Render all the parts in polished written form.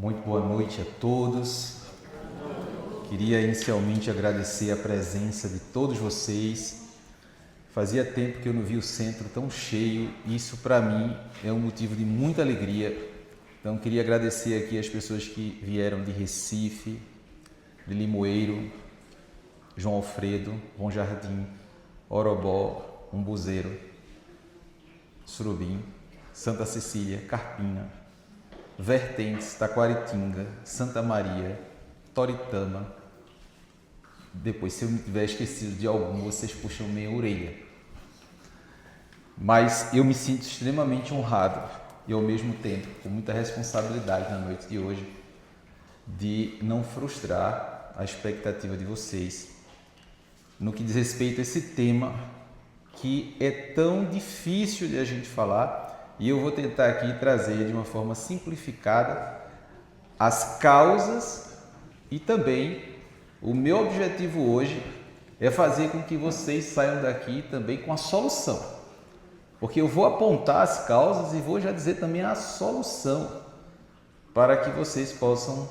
Muito boa noite a todos. Queria inicialmente agradecer a presença de todos vocês. Fazia tempo que eu não vi o centro tão cheio. Isso para mim é um motivo de muita alegria. Então queria agradecer aqui as pessoas que vieram de Recife, de Limoeiro, João Alfredo, Bom Jardim, Orobó, Umbuzeiro, Surubim, Santa Cecília, Carpina, Vertentes, Taquaritinga, Santa Maria, Toritama. Depois, se eu me tiver esquecido de algum, vocês puxam minha orelha. Mas eu me sinto extremamente honrado e, ao mesmo tempo, com muita responsabilidade na noite de hoje, de não frustrar a expectativa de vocês no que diz respeito a esse tema que é tão difícil de a gente falar. E eu vou tentar aqui trazer de uma forma simplificada as causas e também o meu objetivo hoje é fazer com que vocês saiam daqui também com a solução. Porque eu vou apontar as causas e vou já dizer também a solução para que vocês possam,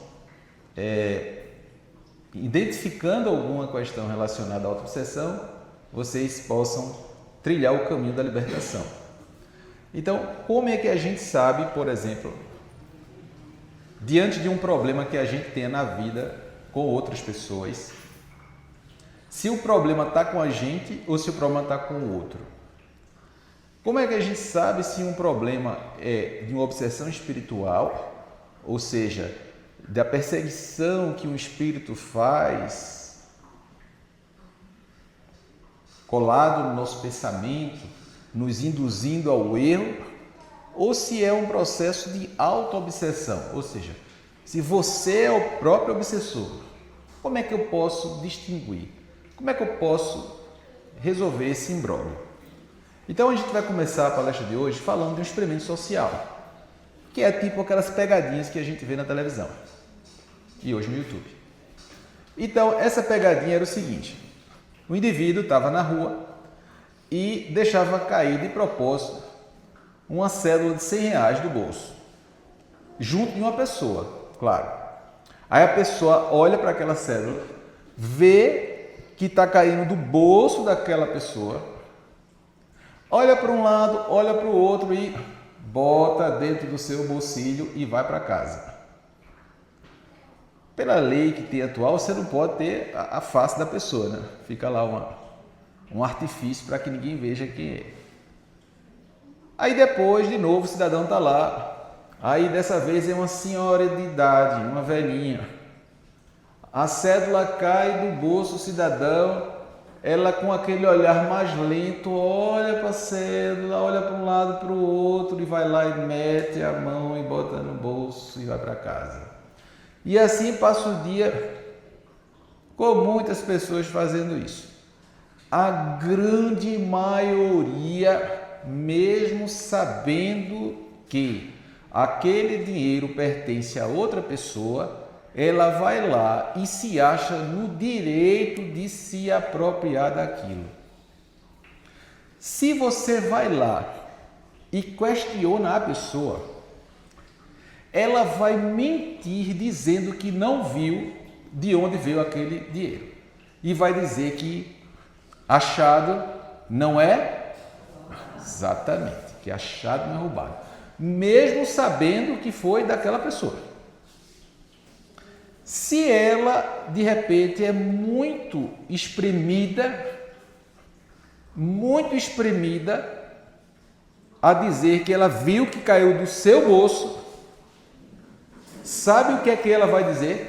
identificando alguma questão relacionada à autoobsessão, vocês possam trilhar o caminho da libertação. Então, como é que a gente sabe, por exemplo, diante de um problema que a gente tenha na vida com outras pessoas, se o problema está com a gente ou se o problema está com o outro? Como é que a gente sabe se um problema é de uma obsessão espiritual, ou seja, da perseguição que um espírito faz, colado no nosso pensamento, nos induzindo ao erro, ou se é um processo de auto-obsessão, ou seja, se você é o próprio obsessor, como é que eu posso distinguir? Como é que eu posso resolver esse imbróglio? Então a gente vai começar a palestra de hoje falando de um experimento social, que é tipo aquelas pegadinhas que a gente vê na televisão e hoje no YouTube. Então essa pegadinha era o seguinte: o indivíduo estava na rua e deixava cair de propósito uma cédula de R$100 do bolso, junto de uma pessoa, claro. Aí a pessoa olha para aquela cédula, vê que está caindo do bolso daquela pessoa, olha para um lado, olha para o outro e bota dentro do seu bolsilho e vai para casa. Pela lei que tem atual, você não pode ter a face da pessoa, né? Fica lá um artifício para que ninguém veja quem é. Aí depois, de novo, o cidadão está lá. Aí dessa vez é uma senhora de idade, uma velhinha. A cédula cai do bolso do cidadão, ela com aquele olhar mais lento, olha para a cédula, olha para um lado, para o outro e vai lá e mete a mão e bota no bolso e vai para casa. E assim passa o dia com muitas pessoas fazendo isso. A grande maioria, mesmo sabendo que aquele dinheiro pertence a outra pessoa, ela vai lá e se acha no direito de se apropriar daquilo. Se você vai lá e questiona a pessoa, ela vai mentir dizendo que não viu de onde veio aquele dinheiro e vai dizer que achado não é? Exatamente, que achado não é roubado. Mesmo sabendo que foi daquela pessoa. Se ela, de repente, é muito espremida a dizer que ela viu que caiu do seu bolso, sabe o que é que ela vai dizer?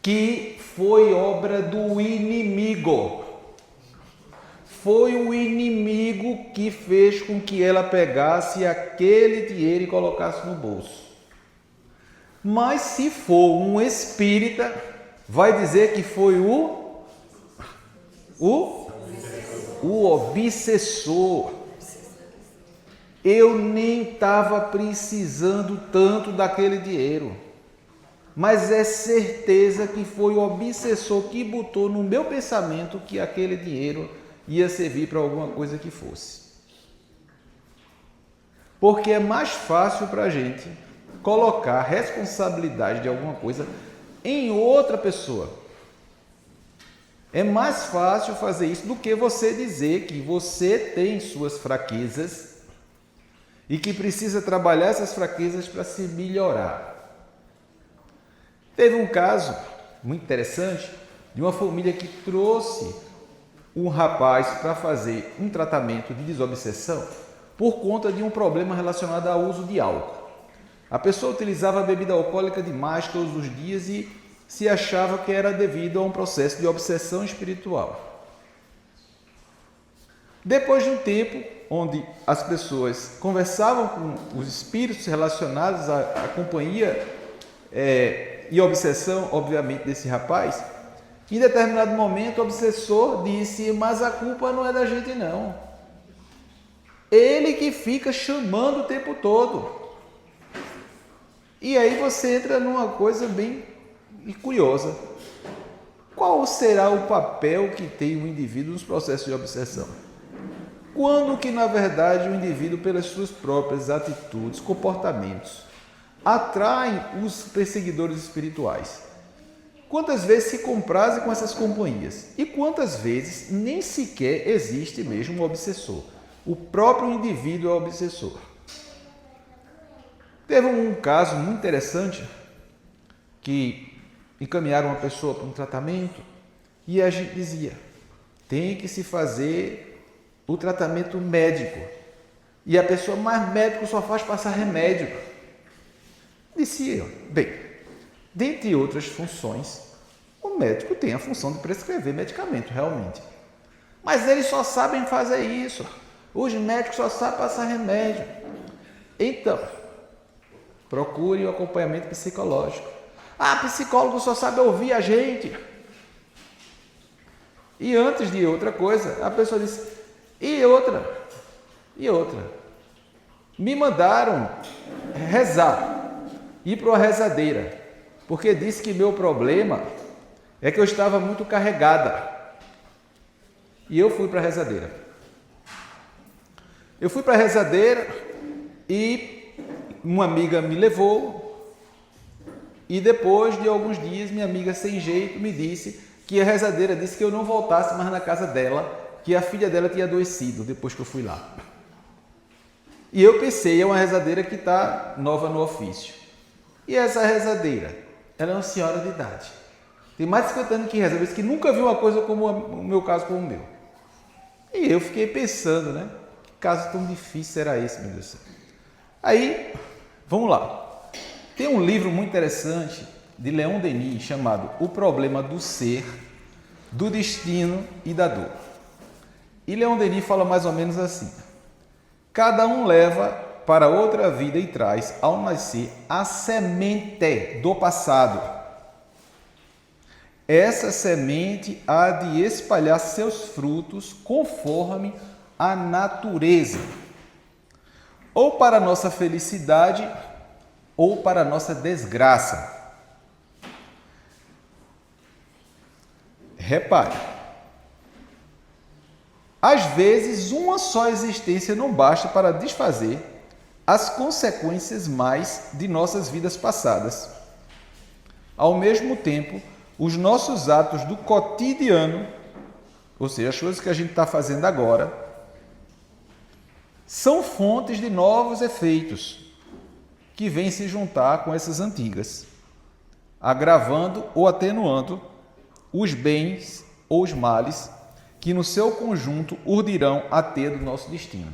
Que foi obra do inimigo. Foi o inimigo que fez com que ela pegasse aquele dinheiro e colocasse no bolso. Mas se for um espírita, vai dizer que foi o obsessor. Eu nem estava precisando tanto daquele dinheiro. Mas é certeza que foi o obsessor que botou no meu pensamento que aquele dinheiro ia servir para alguma coisa que fosse. Porque é mais fácil para a gente colocar a responsabilidade de alguma coisa em outra pessoa. É mais fácil fazer isso do que você dizer que você tem suas fraquezas e que precisa trabalhar essas fraquezas para se melhorar. Teve um caso muito interessante de uma família que trouxe um rapaz para fazer um tratamento de desobsessão por conta de um problema relacionado ao uso de álcool. A pessoa utilizava a bebida alcoólica demais todos os dias e se achava que era devido a um processo de obsessão espiritual. Depois de um tempo onde as pessoas conversavam com os espíritos relacionados à companhia e obsessão, obviamente, desse rapaz, em determinado momento o obsessor disse: mas a culpa não é da gente não. Ele que fica chamando o tempo todo. E aí você entra numa coisa bem curiosa. Qual será o papel que tem o indivíduo nos processos de obsessão? Quando que, na verdade, o indivíduo, pelas suas próprias atitudes, comportamentos, atrai os perseguidores espirituais? Quantas vezes se comprazem com essas companhias? E quantas vezes nem sequer existe mesmo um obsessor? O próprio indivíduo é o obsessor. Teve um caso muito interessante que encaminharam uma pessoa para um tratamento e a gente dizia: tem que se fazer o tratamento médico. E a pessoa: mas médico só faz passar remédio. Disse eu: bem, dentre outras funções, o médico tem a função de prescrever medicamento, realmente. Mas eles só sabem fazer isso. Os médicos só sabem passar remédio. Então, procure o acompanhamento psicológico. Ah, psicólogo só sabe ouvir a gente. E antes de outra coisa, a pessoa disse: e outra. Me mandaram rezar, ir para uma rezadeira, porque disse que meu problema é que eu estava muito carregada. E eu fui para a rezadeira. Eu fui para a rezadeira e uma amiga me levou. E depois de alguns dias, minha amiga sem jeito me disse que a rezadeira disse que eu não voltasse mais na casa dela, que a filha dela tinha adoecido depois que eu fui lá. E eu pensei: é uma rezadeira que está nova no ofício. E essa rezadeira, ela é uma senhora de idade. Tem mais de 50 anos que reza, que nunca viu uma coisa como o meu caso, como o meu. E eu fiquei pensando, né? Que caso tão difícil era esse, meu Deus do céu. Aí, vamos lá. Tem um livro muito interessante de Leon Denis chamado O Problema do Ser, do Destino e da Dor. E Leon Denis fala mais ou menos assim: cada um leva para outra vida e traz, ao nascer, a semente do passado. Essa semente há de espalhar seus frutos conforme a natureza, ou para a nossa felicidade, ou para a nossa desgraça. Repare, às vezes uma só existência não basta para desfazer as consequências mais de nossas vidas passadas. Ao mesmo tempo, os nossos atos do cotidiano, ou seja, as coisas que a gente está fazendo agora, são fontes de novos efeitos que vêm se juntar com essas antigas, agravando ou atenuando os bens ou os males que no seu conjunto urdirão a ter do nosso destino.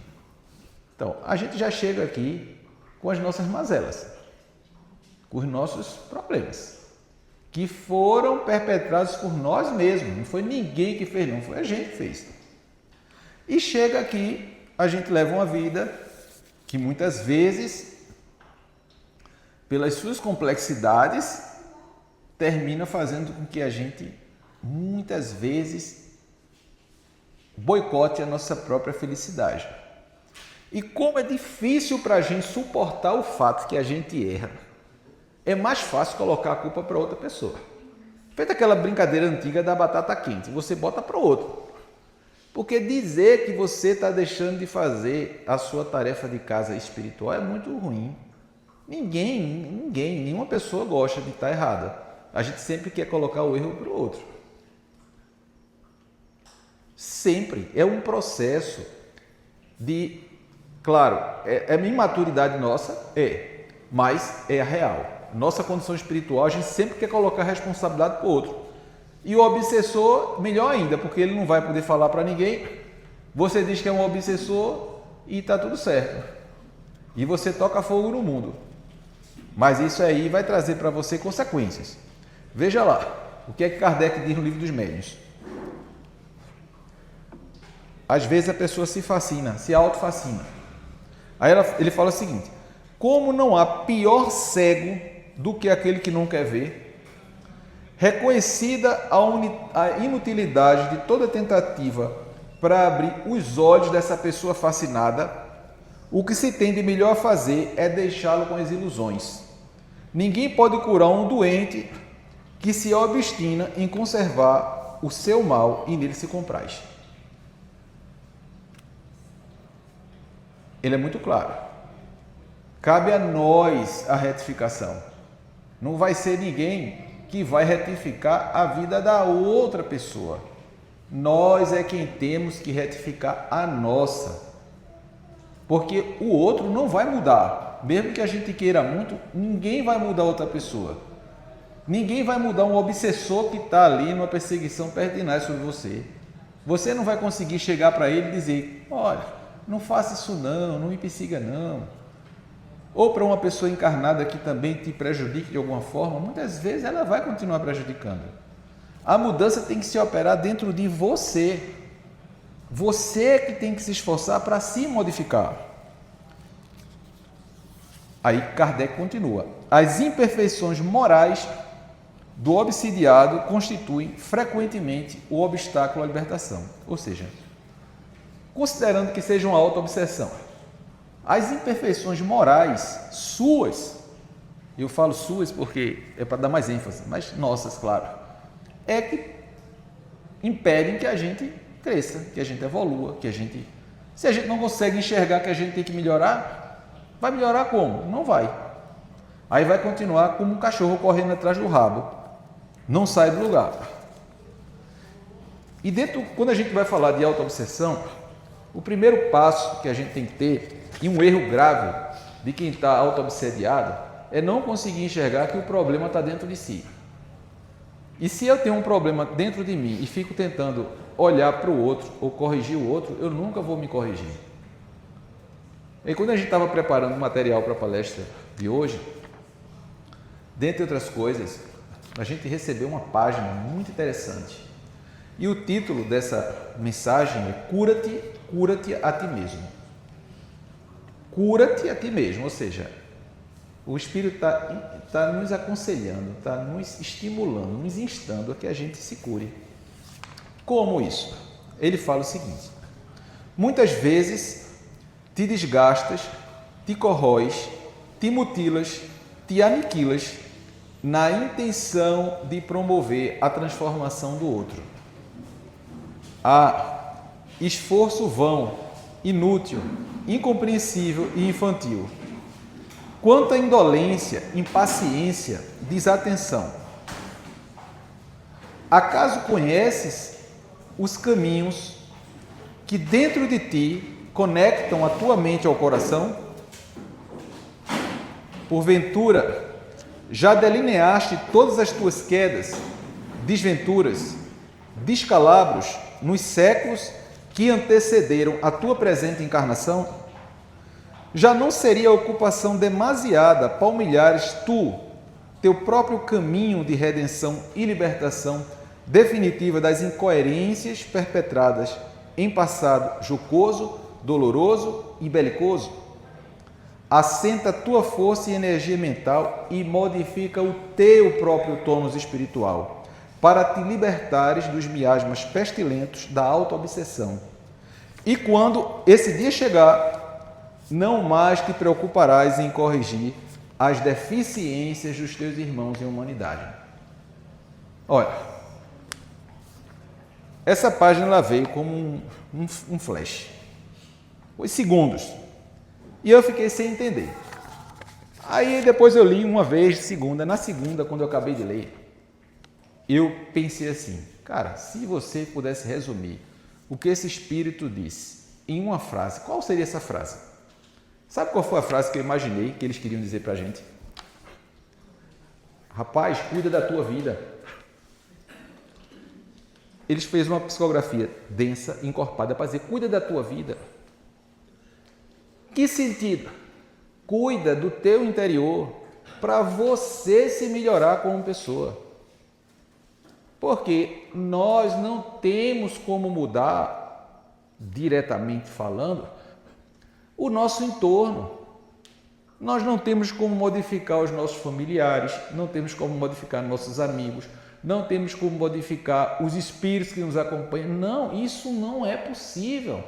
Então, a gente já chega aqui com as nossas mazelas, com os nossos problemas, que foram perpetrados por nós mesmos. Não foi ninguém que fez, não, foi a gente que fez. E chega aqui, a gente leva uma vida que muitas vezes, pelas suas complexidades, termina fazendo com que a gente, muitas vezes, boicote a nossa própria felicidade. E como é difícil para a gente suportar o fato que a gente erra, é mais fácil colocar a culpa para outra pessoa. Feita aquela brincadeira antiga da batata quente, você bota para o outro. Porque dizer que você está deixando de fazer a sua tarefa de casa espiritual é muito ruim. Nenhuma pessoa gosta de estar errada. A gente sempre quer colocar o erro para o outro. Sempre. É um processo de... Claro, é uma imaturidade nossa? Mas é a real. Nossa condição espiritual, a gente sempre quer colocar a responsabilidade para o outro. E o obsessor, melhor ainda, porque ele não vai poder falar para ninguém. Você diz que é um obsessor e está tudo certo. E você toca fogo no mundo. Mas isso aí vai trazer para você consequências. Veja lá, o que é que Kardec diz no Livro dos Médiuns. Às vezes a pessoa se fascina, se autofascina. Aí ele fala o seguinte: como não há pior cego do que aquele que não quer ver, reconhecida a inutilidade de toda tentativa para abrir os olhos dessa pessoa fascinada, o que se tem de melhor a fazer é deixá-lo com as ilusões. Ninguém pode curar um doente que se obstina em conservar o seu mal e nele se compraz. Ele é muito claro. Cabe a nós a retificação. Não vai ser ninguém que vai retificar a vida da outra pessoa. Nós é quem temos que retificar a nossa. Porque o outro não vai mudar. Mesmo que a gente queira muito, ninguém vai mudar outra pessoa. Ninguém vai mudar um obsessor que está ali numa perseguição pertinaz sobre você. Você não vai conseguir chegar para ele e dizer: olha, não faça isso não me persiga não. Ou para uma pessoa encarnada que também te prejudique de alguma forma, muitas vezes ela vai continuar prejudicando. A mudança tem que se operar dentro de você. Você que tem que se esforçar para se modificar. Aí Kardec continua. As imperfeições morais do obsidiado constituem frequentemente o obstáculo à libertação. Ou seja, considerando que seja uma auto-obsessão, as imperfeições morais suas, eu falo suas porque é para dar mais ênfase, mas nossas, claro, é que impedem que a gente cresça, que a gente evolua, que a gente... Se a gente não consegue enxergar que a gente tem que melhorar, vai melhorar como? Não vai. Aí vai continuar como um cachorro correndo atrás do rabo. Não sai do lugar. E quando a gente vai falar de auto-obsessão, o primeiro passo que a gente tem que ter, e um erro grave de quem está auto-obsediado, é não conseguir enxergar que o problema está dentro de si. E se eu tenho um problema dentro de mim e fico tentando olhar para o outro ou corrigir o outro, eu nunca vou me corrigir. E quando a gente estava preparando o material para a palestra de hoje, dentre outras coisas, a gente recebeu uma página muito interessante. E o título dessa mensagem é Cura-te a ti mesmo. Cura-te a ti mesmo, ou seja, o Espírito está nos aconselhando, está nos estimulando, nos instando a que a gente se cure. Como isso? Ele fala o seguinte: muitas vezes te desgastas, te corróis, te mutilas, te aniquilas na intenção de promover a transformação do outro. Há esforço vão, inútil, incompreensível e infantil. Quanta indolência, impaciência, desatenção. Acaso conheces os caminhos que dentro de ti conectam a tua mente ao coração? Porventura, já delineaste todas as tuas quedas, desventuras, descalabros nos séculos que antecederam a tua presente encarnação? Já não seria ocupação demasiada palmilhares tu, teu próprio caminho de redenção e libertação definitiva das incoerências perpetradas em passado jocoso, doloroso e belicoso? Assenta tua força e energia mental e modifica o teu próprio tônus espiritual para te libertares dos miasmas pestilentos da auto-obsessão. E quando esse dia chegar, não mais te preocuparás em corrigir as deficiências dos teus irmãos em humanidade. Olha, essa página ela veio como um flash. Foi segundos. E eu fiquei sem entender. Aí depois eu li uma vez, segunda. Na segunda, quando eu acabei de ler, eu pensei assim, cara, se você pudesse resumir o que esse espírito disse em uma frase, qual seria essa frase? Sabe qual foi a frase que eu imaginei que eles queriam dizer pra gente? Rapaz, cuida da tua vida. Eles fez uma psicografia densa, encorpada, para dizer, cuida da tua vida. Que sentido? Cuida do teu interior para você se melhorar como pessoa. Porque nós não temos como mudar, diretamente falando, o nosso entorno. Nós não temos como modificar os nossos familiares, não temos como modificar nossos amigos, não temos como modificar os espíritos que nos acompanham. Não, isso não é possível.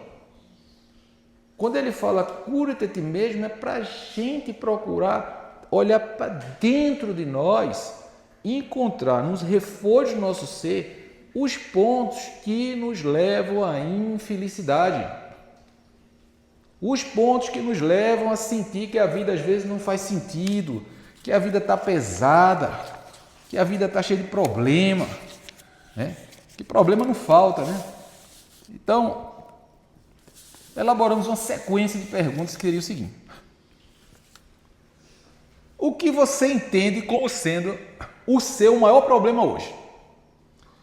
Quando ele fala cura-te a ti mesmo, é para a gente procurar olhar para dentro de nós e encontrar nos refúgios do nosso ser os pontos que nos levam à infelicidade. Os pontos que nos levam a sentir que a vida às vezes não faz sentido, que a vida está pesada, que a vida está cheia de problema, né? Que problema não falta, né? Então, elaboramos uma sequência de perguntas que seria o seguinte: o que você entende como sendo o seu maior problema hoje?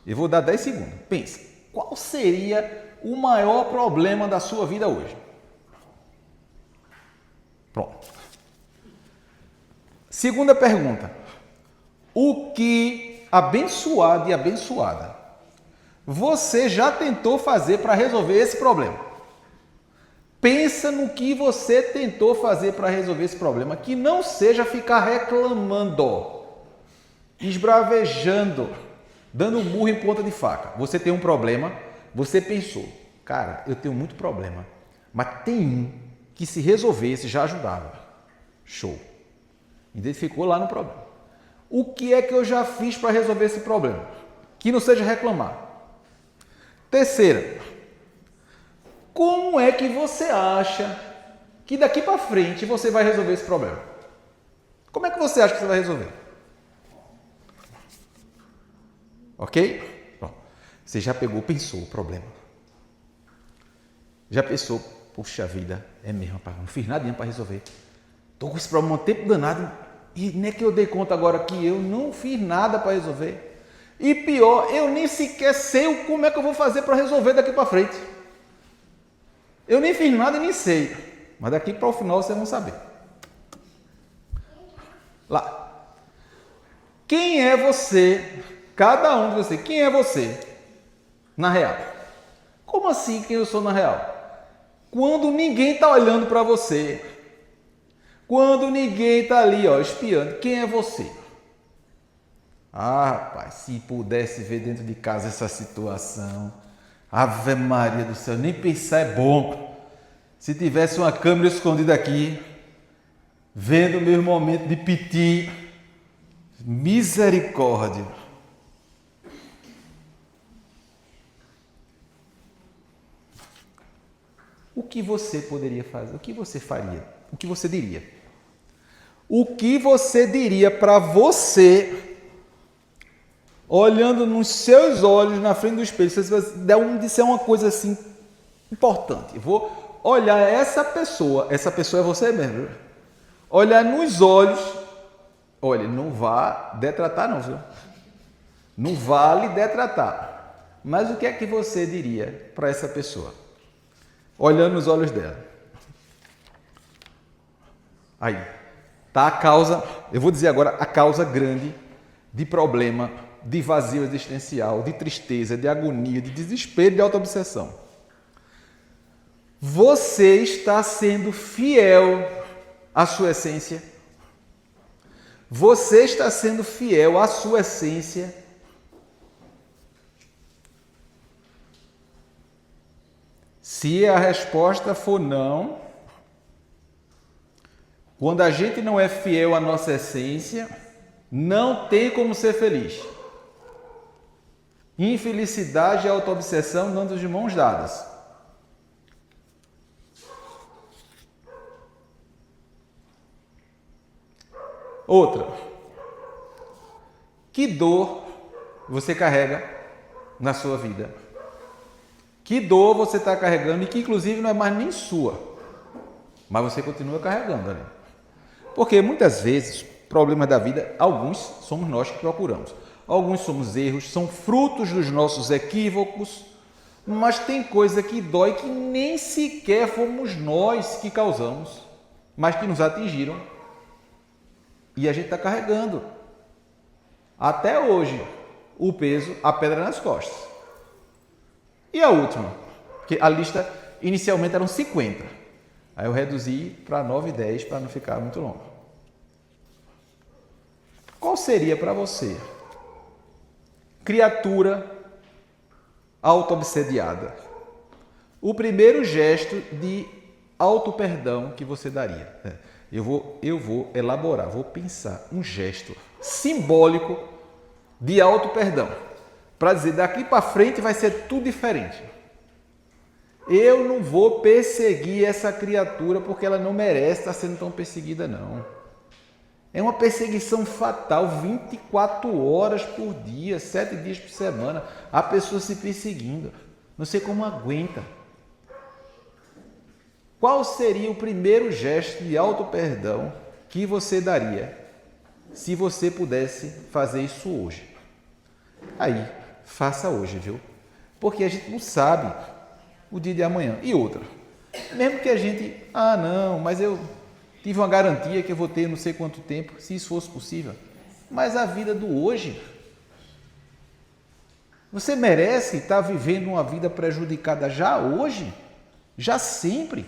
Eu vou dar 10 segundos. Pensa, qual seria o maior problema da sua vida hoje? Pronto. Segunda pergunta: o que abençoado e abençoada você já tentou fazer para resolver esse problema? Pensa no que você tentou fazer para resolver esse problema, que não seja ficar reclamando, esbravejando, dando murro em ponta de faca. Você tem um problema, você pensou, cara, eu tenho muito problema, mas tem um que se resolvesse já ajudava. Show. Identificou lá no problema. O que é que eu já fiz para resolver esse problema? Que não seja reclamar. Terceira, como é que você acha que daqui para frente você vai resolver esse problema? Como é que você acha que você vai resolver? Ok? Pronto. Você já pegou, pensou o problema. Já pensou, puxa vida, é mesmo, rapaz, não fiz nada para resolver. Estou com esse problema um tempo danado e nem é que eu dei conta agora que eu não fiz nada para resolver. E pior, eu nem sequer sei como é que eu vou fazer para resolver daqui para frente. Eu nem fiz nada e nem sei. Mas daqui para o final vocês vão saber. Lá. Quem é você? Cada um de vocês. Quem é você? Na real. Como assim quem eu sou na real? Quando ninguém está olhando para você. Quando ninguém está ali, ó, espiando. Quem é você? Ah, rapaz, se pudesse ver dentro de casa essa situação. Ave Maria do céu, nem pensar é bom. Se tivesse uma câmera escondida aqui, vendo o meu momento de piti, misericórdia. O que você poderia fazer? O que você faria? O que você diria? O que você diria para você, olhando nos seus olhos, na frente do espelho, se você disser uma coisa assim importante? Eu vou olhar essa pessoa é você mesmo. Olhar nos olhos, olha, não vá detratar não, viu? Não vale detratar. Mas o que é que você diria para essa pessoa? Olhando nos olhos dela. Aí, tá a causa, eu vou dizer agora a causa grande de problema, de vazio existencial, de tristeza, de agonia, de desespero, de autoobsessão. Você está sendo fiel à sua essência? Você está sendo fiel à sua essência? Se a resposta for não, quando a gente não é fiel à nossa essência, não tem como ser feliz. Infelicidade e autoobsessão andam de mãos dadas. Outra. Que dor você carrega na sua vida? Que dor você está carregando e que inclusive não é mais nem sua, mas você continua carregando ali. Porque muitas vezes, problemas da vida, alguns somos nós que procuramos. Alguns somos erros, são frutos dos nossos equívocos, mas tem coisa que dói que nem sequer fomos nós que causamos, mas que nos atingiram e a gente está carregando. Até hoje, o peso, a pedra nas costas. E a última, que a lista inicialmente eram 50. Aí eu reduzi para 9 e 10 para não ficar muito longo. Qual seria para você, criatura auto-obsediada, o primeiro gesto de auto-perdão que você daria? Eu vou elaborar, vou pensar um gesto simbólico de auto-perdão, para dizer, daqui para frente vai ser tudo diferente. Eu não vou perseguir essa criatura porque ela não merece estar sendo tão perseguida, não. É uma perseguição fatal, 24 horas por dia, 7 dias por semana, a pessoa se perseguindo. Não sei como aguenta. Qual seria o primeiro gesto de auto-perdão que você daria se você pudesse fazer isso hoje? Aí, faça hoje, viu? Porque a gente não sabe o dia de amanhã. E outra, mesmo que a gente, não, mas eu tive uma garantia que eu vou ter não sei quanto tempo, se isso fosse possível. Mas a vida do hoje, você merece estar vivendo uma vida prejudicada já hoje, já sempre.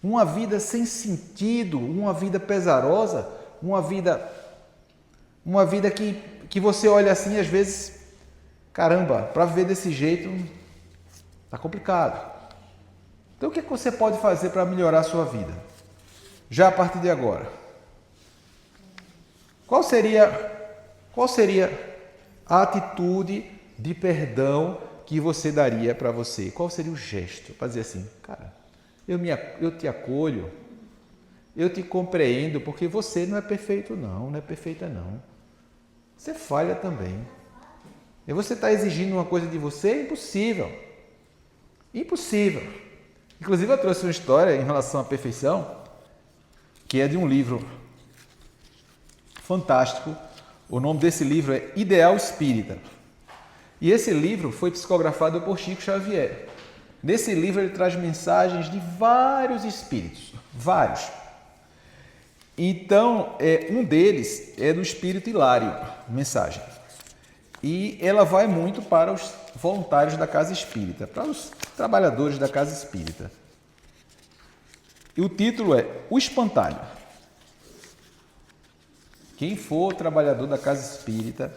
Uma vida sem sentido, uma vida pesarosa, uma vida que você olha assim, às vezes, caramba, para viver desse jeito, tá complicado. Então, o que você pode fazer para melhorar a sua vida? Já a partir de agora. Qual seria a atitude de perdão que você daria para você? Qual seria o gesto? Para dizer assim, cara, eu te acolho, eu te compreendo, porque você não é perfeito não é perfeita não. Você falha também. E você está exigindo uma coisa de você? É impossível. Impossível. Inclusive eu trouxe uma história em relação à perfeição, que é de um livro fantástico. O nome desse livro é Ideal Espírita. E esse livro foi psicografado por Chico Xavier. Nesse livro ele traz mensagens de vários espíritos, vários. Então, um deles é do espírito Hilário, mensagem. E ela vai muito para os voluntários da Casa Espírita, para os trabalhadores da Casa Espírita. E o título é O Espantalho. Quem for trabalhador da Casa Espírita,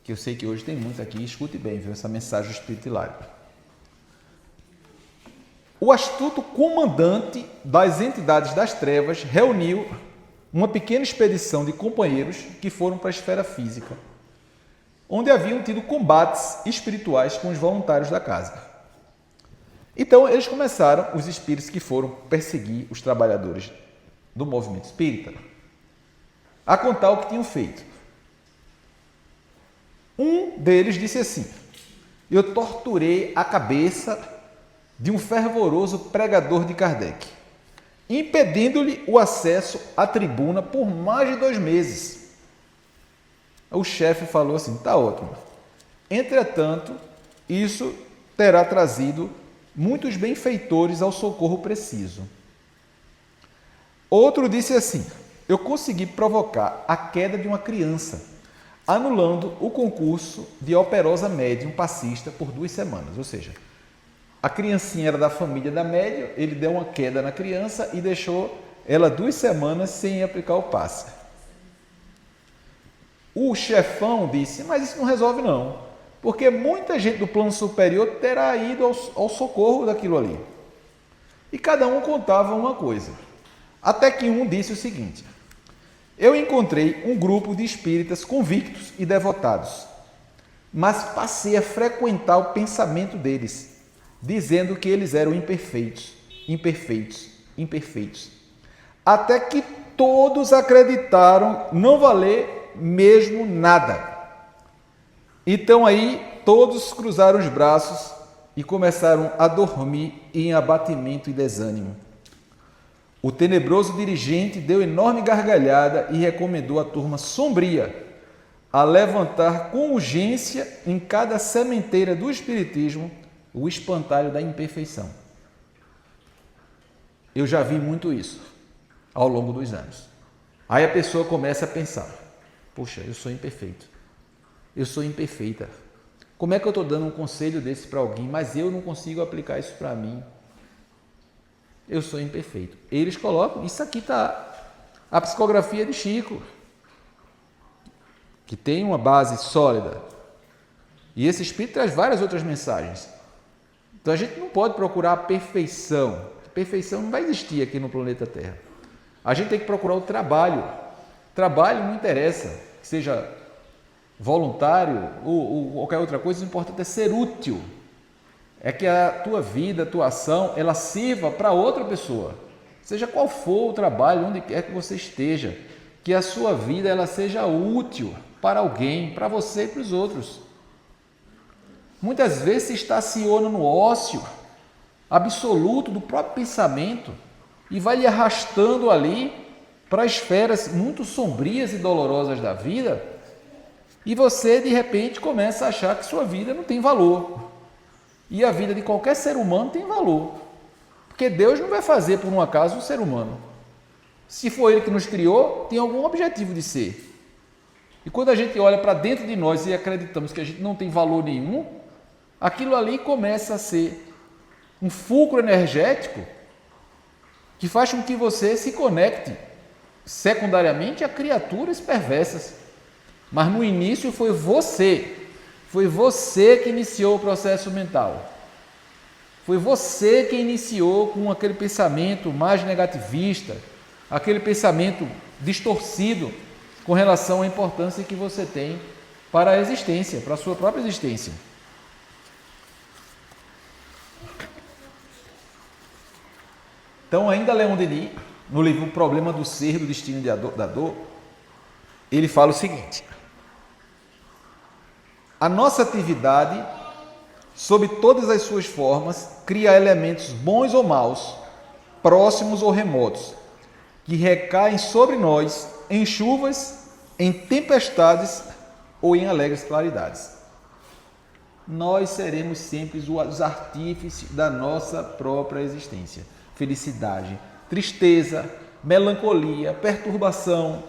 que eu sei que hoje tem muito aqui, escute bem, viu, essa mensagem do espírito Hilário. O astuto comandante das entidades das trevas reuniu uma pequena expedição de companheiros que foram para a esfera física, onde haviam tido combates espirituais com os voluntários da casa. Então, eles começaram, os espíritos que foram perseguir os trabalhadores do movimento espírita, a contar o que tinham feito. Um deles disse assim: eu torturei a cabeça de um fervoroso pregador de Kardec, impedindo-lhe o acesso à tribuna por mais de 2 meses. O chefe falou assim, tá ótimo. Entretanto, isso terá trazido muitos benfeitores ao socorro preciso. Outro disse assim, eu consegui provocar a queda de uma criança, anulando o concurso de operosa médium passista por 2 semanas. Ou seja, a criancinha era da família da médium, ele deu uma queda na criança e deixou ela 2 semanas sem aplicar o passe. O chefão disse, mas isso não resolve não, porque muita gente do plano superior terá ido ao socorro daquilo ali. E cada um contava uma coisa. Até que um disse o seguinte, eu encontrei um grupo de espíritas convictos e devotados, mas passei a frequentar o pensamento deles, dizendo que eles eram imperfeitos, até que todos acreditaram não valer mesmo nada. Então aí todos cruzaram os braços e começaram a dormir em abatimento e desânimo. O tenebroso dirigente deu enorme gargalhada e recomendou à turma sombria a levantar com urgência em cada sementeira do espiritismo o espantalho da imperfeição. Eu já vi muito isso ao longo dos anos. Aí a pessoa começa a pensar, poxa, eu sou imperfeito, eu sou imperfeita. Como é que eu estou dando um conselho desse para alguém, mas eu não consigo aplicar isso para mim? Eu sou imperfeito. Eles colocam, isso aqui está a psicografia de Chico, que tem uma base sólida. E esse espírito traz várias outras mensagens. Então a gente não pode procurar a perfeição. A perfeição não vai existir aqui no planeta Terra. A gente tem que procurar o trabalho. Trabalho não interessa, que seja voluntário ou qualquer outra coisa, o importante é ser útil. É que a tua vida, a tua ação, ela sirva para outra pessoa. Seja qual for o trabalho, onde quer que você esteja, que a sua vida ela seja útil para alguém, para você e para os outros. Muitas vezes se estaciona no ócio absoluto do próprio pensamento e vai lhe arrastando ali para esferas muito sombrias e dolorosas da vida, e você de repente começa a achar que sua vida não tem valor. E a vida de qualquer ser humano tem valor, porque Deus não vai fazer por um acaso um ser humano. Se for Ele que nos criou, tem algum objetivo de ser. E quando a gente olha para dentro de nós e acreditamos que a gente não tem valor nenhum, aquilo ali começa a ser um fulcro energético que faz com que você se conecte secundariamente a criaturas perversas. Mas no início foi você que iniciou o processo mental. Foi você que iniciou com aquele pensamento mais negativista, aquele pensamento distorcido com relação à importância que você tem para a existência, para a sua própria existência. Então, ainda Leon Denis, no livro O Problema do Ser, do Destino e da Dor, ele fala o seguinte: a nossa atividade, sob todas as suas formas, cria elementos bons ou maus, próximos ou remotos, que recaem sobre nós em chuvas, em tempestades ou em alegres claridades. Nós seremos sempre os artífices da nossa própria existência. Felicidade, tristeza, melancolia, perturbação.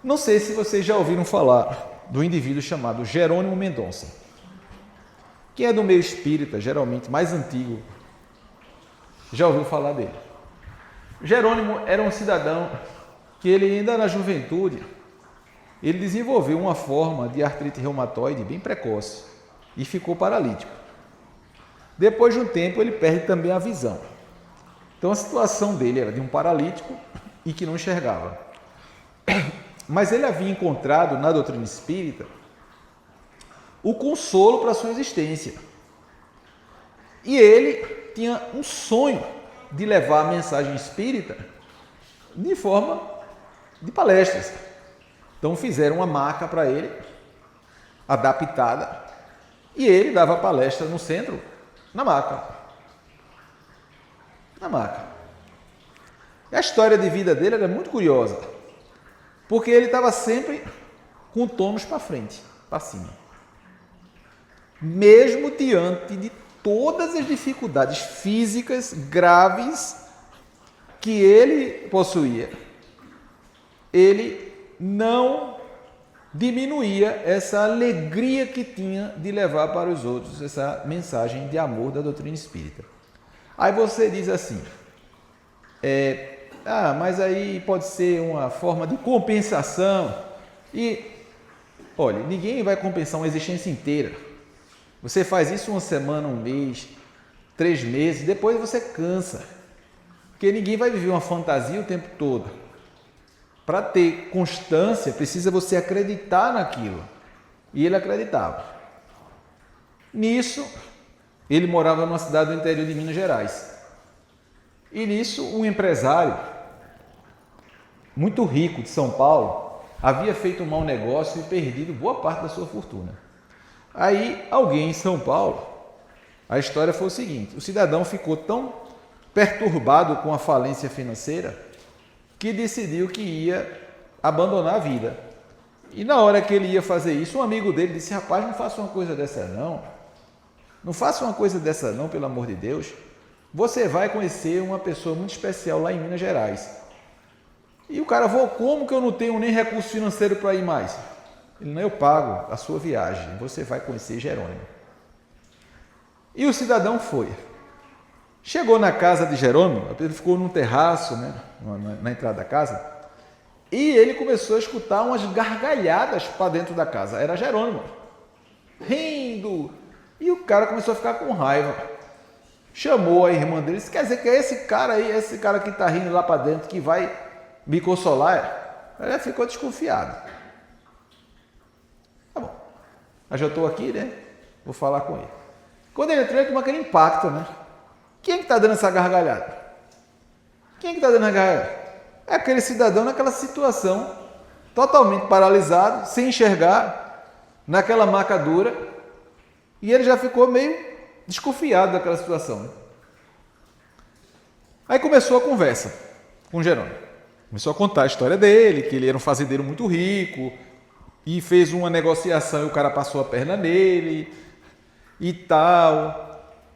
Não sei se vocês já ouviram falar do indivíduo chamado Jerônimo Mendonça, que é do meio espírita, geralmente mais antigo. Já ouviu falar dele? Jerônimo era um cidadão que ele ainda na juventude, ele desenvolveu uma forma de artrite reumatoide bem precoce e ficou paralítico. Depois de um tempo ele perde também a visão. Então a situação dele era de um paralítico e que não enxergava. Mas ele havia encontrado na doutrina espírita o consolo para a sua existência. E ele tinha um sonho de levar a mensagem espírita de forma de palestras. Então fizeram uma maca para ele, adaptada, e ele dava palestra no centro, na maca. Na maca. E a história de vida dele era muito curiosa, porque ele estava sempre com o tônus para frente, para cima. Mesmo diante de todas as dificuldades físicas graves que ele possuía, ele não diminuía essa alegria que tinha de levar para os outros essa mensagem de amor da doutrina espírita. Aí você diz assim, mas aí pode ser uma forma de compensação. E, olha, ninguém vai compensar uma existência inteira. Você faz isso uma semana, um mês, 3 meses, depois você cansa. Porque ninguém vai viver uma fantasia o tempo todo. Para ter constância, precisa você acreditar naquilo. E ele acreditava. Nisso, ele morava numa cidade do interior de Minas Gerais. E nisso, um empresário muito rico de São Paulo havia feito um mau negócio e perdido boa parte da sua fortuna. Aí, alguém em São Paulo, a história foi o seguinte: o cidadão ficou tão perturbado com a falência financeira que decidiu que ia abandonar a vida. E na hora que ele ia fazer isso, um amigo dele disse: rapaz, não faça uma coisa dessa não. Não faça uma coisa dessa não, pelo amor de Deus. Você vai conhecer uma pessoa muito especial lá em Minas Gerais. E o cara falou: como que eu não tenho nem recurso financeiro para ir mais? Ele: não, eu pago a sua viagem, você vai conhecer Jerônimo. E o cidadão foi. Chegou na casa de Jerônimo, ele ficou num terraço, né, na entrada da casa, e ele começou a escutar umas gargalhadas para dentro da casa. Era Jerônimo, rindo. E o cara começou a ficar com raiva. Chamou a irmã dele: quer dizer que é esse cara aí, esse cara que está rindo lá para dentro, que vai me consolar? Ela ficou desconfiado. Tá bom, eu já estou aqui, né? Vou falar com ele. Quando ele entrou, ele tomou aquele impacto, né? Quem é que está dando essa gargalhada? Quem é que está dando a gargalhada? É aquele cidadão naquela situação, totalmente paralisado, sem enxergar, naquela maca dura, e ele já ficou meio desconfiado daquela situação, né? Aí começou a conversa com Jerônimo. Começou a contar a história dele, que ele era um fazendeiro muito rico, e fez uma negociação e o cara passou a perna nele, e tal,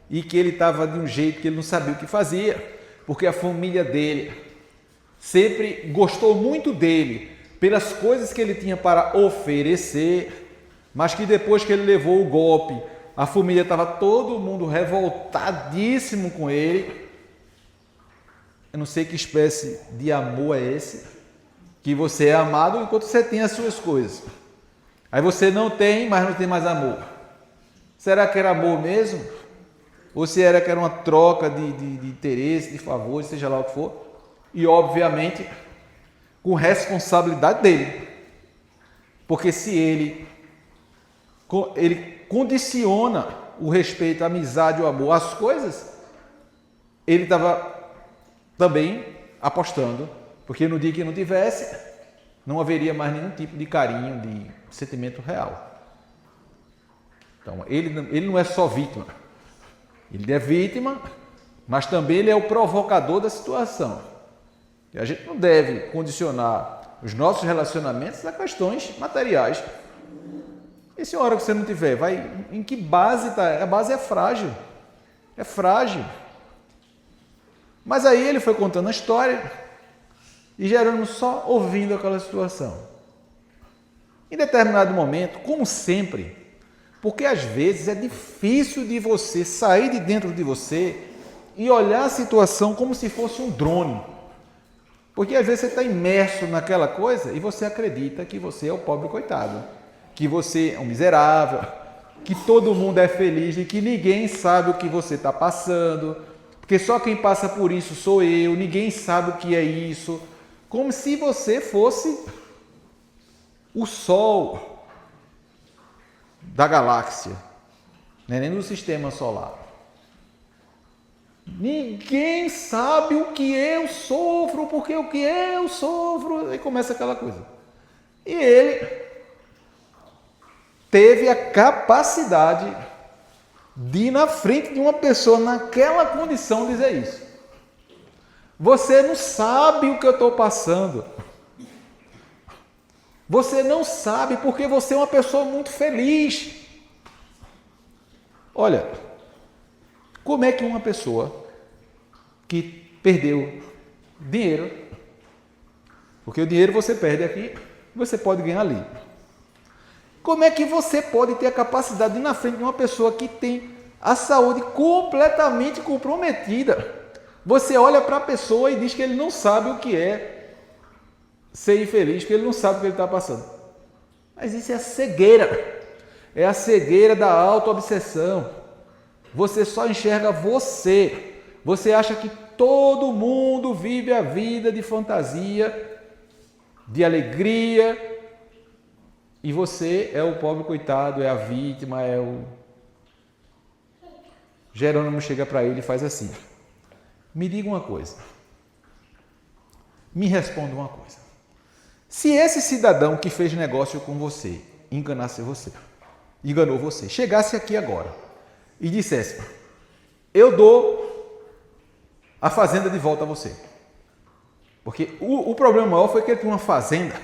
e que ele estava de um jeito que ele não sabia o que fazia, porque a família dele sempre gostou muito dele pelas coisas que ele tinha para oferecer, mas que depois que ele levou o golpe, a família estava todo mundo revoltadíssimo com ele. Eu não sei que espécie de amor é esse, que você é amado enquanto você tem as suas coisas. Aí você não tem, mas não tem mais amor. Será que era amor mesmo? Ou se era que era uma troca de interesse, de favor, seja lá o que for? E, obviamente, com responsabilidade dele. Porque se ele condiciona o respeito, a amizade, o amor às coisas, ele estava também apostando. Porque no dia que não tivesse, não haveria mais nenhum tipo de carinho, de sentimento real. Então, ele não é só vítima. Ele é vítima, mas também ele é o provocador da situação. E a gente não deve condicionar os nossos relacionamentos a questões materiais. E se a hora que você não tiver, em que base está? A base é frágil. É frágil. Mas aí ele foi contando a história e Jerônimo só ouvindo aquela situação. Em determinado momento, como sempre, porque às vezes é difícil de você sair de dentro de você e olhar a situação como se fosse um drone. Porque às vezes você está imerso naquela coisa e você acredita que você é o pobre coitado, que você é um miserável, que todo mundo é feliz e que ninguém sabe o que você está passando, porque só quem passa por isso sou eu, ninguém sabe o que é isso. Como se você fosse o Sol da galáxia, nem do sistema solar. Ninguém sabe o que eu sofro, porque o que eu sofro, aí começa aquela coisa. E ele teve a capacidade de ir na frente de uma pessoa naquela condição dizer isso. Você não sabe o que eu estou passando. Você não sabe porque você é uma pessoa muito feliz. Olha, como é que uma pessoa que perdeu dinheiro, porque o dinheiro você perde aqui, você pode ganhar ali. Como é que você pode ter a capacidade de ir na frente de uma pessoa que tem a saúde completamente comprometida? Você olha para a pessoa e diz que ele não sabe o que é ser infeliz, que ele não sabe o que ele está passando. Mas isso é a cegueira. É a cegueira da autoobsessão. Você só enxerga você. Você acha que todo mundo vive a vida de fantasia, de alegria, e você é o pobre coitado, é a vítima, é o... Jerônimo chega para ele e faz assim: Me diga uma coisa. Me responda uma coisa. Se esse cidadão que fez negócio com você, enganou você, chegasse aqui agora e dissesse: eu dou a fazenda de volta a você. Porque o problema maior foi que ele tinha uma fazenda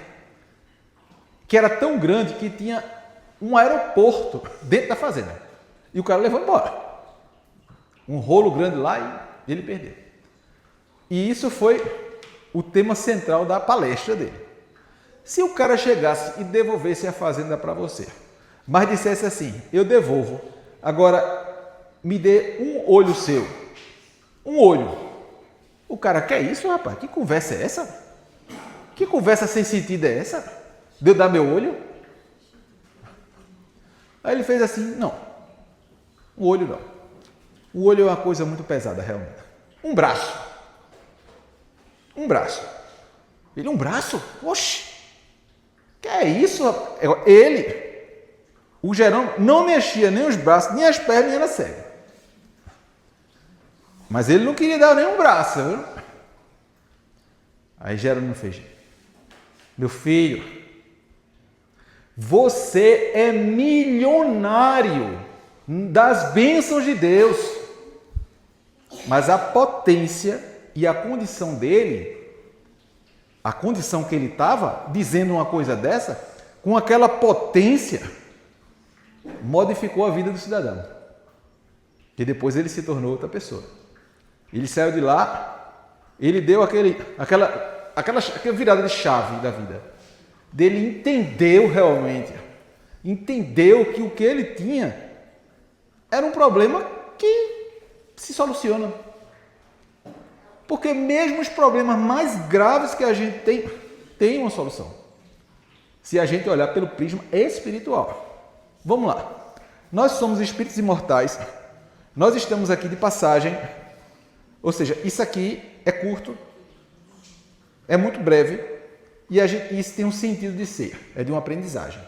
que era tão grande que tinha um aeroporto dentro da fazenda. E o cara levou embora. Um rolo grande lá e ele perdeu. E isso foi o tema central da palestra dele. Se o cara chegasse e devolvesse a fazenda para você, mas dissesse assim: eu devolvo, agora me dê um olho seu. Um olho. O cara quer isso, rapaz? Que conversa é essa? Que conversa sem sentido é essa? De eu dar meu olho? Aí ele fez assim: não. O olho não. O olho é uma coisa muito pesada, realmente. Um braço. Um braço. Ele, um braço? Oxi! Que é isso, rapaz? Ele, o Jerônimo, não mexia nem os braços, nem as pernas, nem era cego. Mas ele não queria dar nenhum braço. Viu? Aí Jerônimo fez: meu filho, você é milionário das bênçãos de Deus. Mas a potência e a condição dele, a condição que ele estava, dizendo uma coisa dessa, com aquela potência, modificou a vida do cidadão. Que depois ele se tornou outra pessoa. Ele saiu de lá, ele deu aquela virada de chave da vida. Dele entendeu realmente, entendeu que o que ele tinha era um problema que se soluciona. Porque mesmo os problemas mais graves que a gente tem uma solução. Se a gente olhar pelo prisma espiritual. Vamos lá. Nós somos espíritos imortais. Nós estamos aqui de passagem. Ou seja, isso aqui é curto, é muito breve, e isso tem um sentido de ser, é de uma aprendizagem.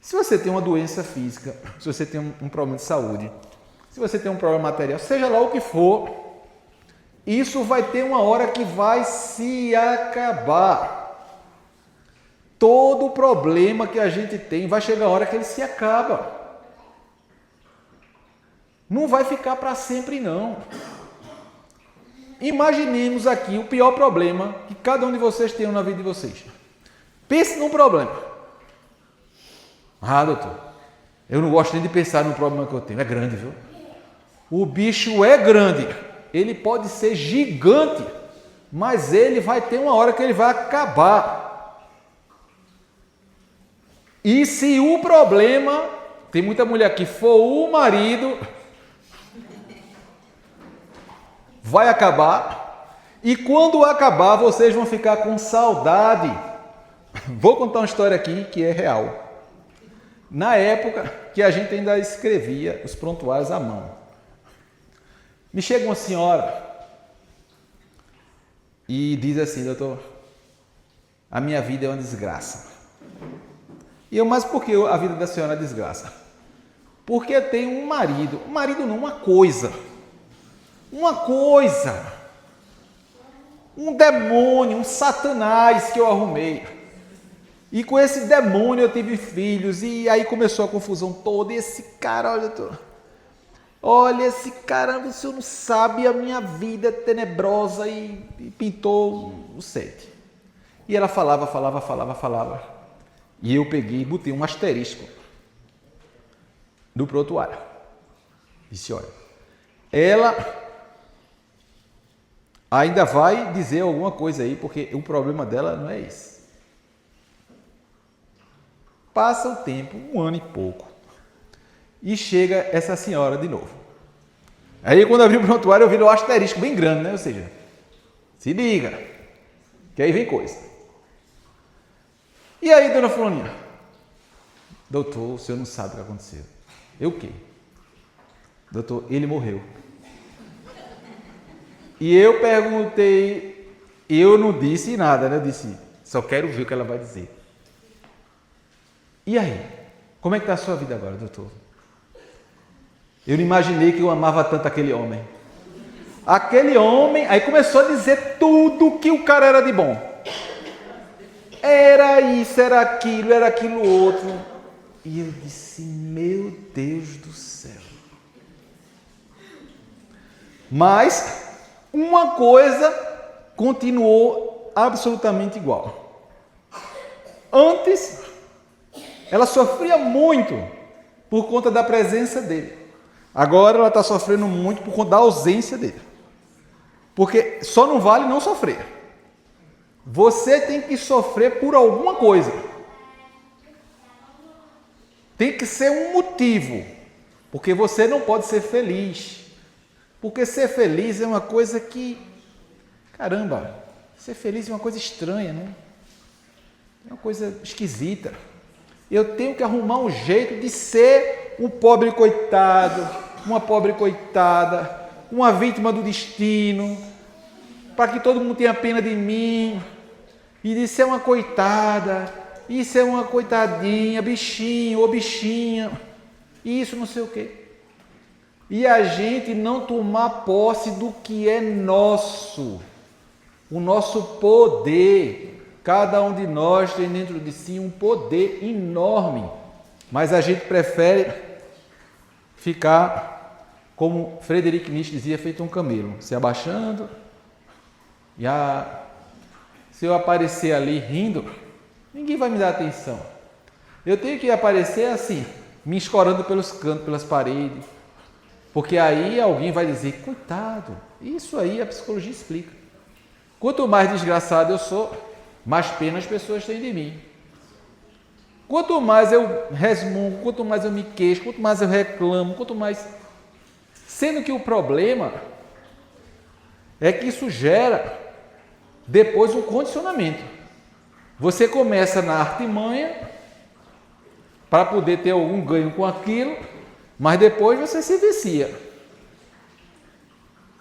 Se você tem uma doença física, se você tem um problema de saúde, se você tem um problema material, seja lá o que for, isso vai ter uma hora que vai se acabar. Todo problema que a gente tem vai chegar a hora que ele se acaba. Não vai ficar para sempre, não. Imaginemos aqui o pior problema que cada um de vocês tem na vida de vocês. Pense num problema. Ah, doutor, eu não gosto nem de pensar no problema que eu tenho. É grande, viu? O bicho é grande. Ele pode ser gigante, mas ele vai ter uma hora que ele vai acabar. E se o problema, tem muita mulher que for o marido, vai acabar, e quando acabar, vocês vão ficar com saudade. Vou contar uma história aqui que é real. Na época que a gente ainda escrevia os prontuários à mão, me chega uma senhora e diz assim: doutor, a minha vida é uma desgraça. E eu, mas por que a vida da senhora é desgraça? Porque eu tenho um marido não, uma coisa, um demônio, um satanás que eu arrumei. E com esse demônio eu tive filhos, e aí começou a confusão toda. E esse cara, olha esse cara, o senhor não sabe, a minha vida é tenebrosa, e pintou o 7. E ela falava. E eu peguei e botei um asterisco no prontuário. Disse: olha, ela ainda vai dizer alguma coisa aí, porque o problema dela não é esse. Passa o tempo, 1 ano e pouco, e chega essa senhora de novo. Aí quando abri o prontuário eu vi o asterisco bem grande, né? Ou seja, se liga, que aí vem coisa. E aí, dona Fulaninha? Doutor, o senhor não sabe o que aconteceu. Eu o quê? Doutor, ele morreu. E eu perguntei, eu não disse nada, né? Eu disse: só quero ver o que ela vai dizer. E aí? Como é que está a sua vida agora, doutor? Eu não imaginei que eu amava tanto aquele homem. Aquele homem, aí começou a dizer tudo que o cara era de bom. Era isso, era aquilo outro. E eu disse, meu Deus do céu. Mas uma coisa continuou absolutamente igual. Antes, ela sofria muito por conta da presença dele. Agora ela está sofrendo muito por conta da ausência dele. Porque só não vale não sofrer. Você tem que sofrer por alguma coisa. Tem que ser um motivo. Porque você não pode ser feliz. Porque ser feliz é uma coisa que... Caramba, ser feliz é uma coisa estranha, né? É uma coisa esquisita. Eu tenho que arrumar um jeito de ser um pobre coitado, uma pobre coitada, uma vítima do destino, para que todo mundo tenha pena de mim, e de ser uma coitada, isso é uma coitadinha, bichinho ou bichinha, isso não sei o quê. E a gente não tomar posse do que é nosso, o nosso poder. Cada um de nós tem dentro de si um poder enorme, mas a gente prefere ficar, como Friedrich Nietzsche dizia, feito um camelo, se abaixando, e se eu aparecer ali rindo, ninguém vai me dar atenção. Eu tenho que aparecer assim, me escorando pelos cantos, pelas paredes, porque aí alguém vai dizer, coitado, isso aí a psicologia explica. Quanto mais desgraçado eu sou, mais pena as pessoas têm de mim. Quanto mais eu resmungo, quanto mais eu me queixo, quanto mais eu reclamo, quanto mais... Sendo que o problema é que isso gera depois um condicionamento. Você começa na artimanha para poder ter algum ganho com aquilo, mas depois você se vicia.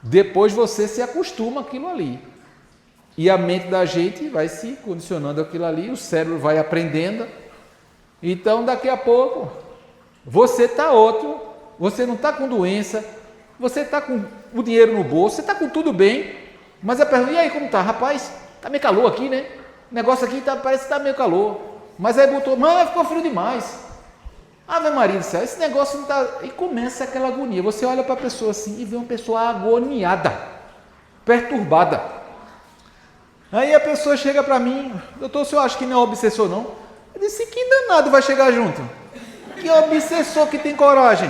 Depois você se acostuma àquilo ali. E a mente da gente vai se condicionando àquilo ali, o cérebro vai aprendendo. Então, daqui a pouco, você está outro, você não está com doença, você está com o dinheiro no bolso, você está com tudo bem, mas a pergunta, e aí como está? Rapaz, está meio calor aqui, né? O negócio aqui parece que está meio calor. Mas aí botou, mas ficou frio demais. Ave Maria do céu, esse negócio não está... E começa aquela agonia. Você olha para a pessoa assim e vê uma pessoa agoniada, perturbada. Aí a pessoa chega para mim, doutor, o senhor acha que não é obsessor não? Eu disse, que danado vai chegar junto? Que obsessor que tem coragem?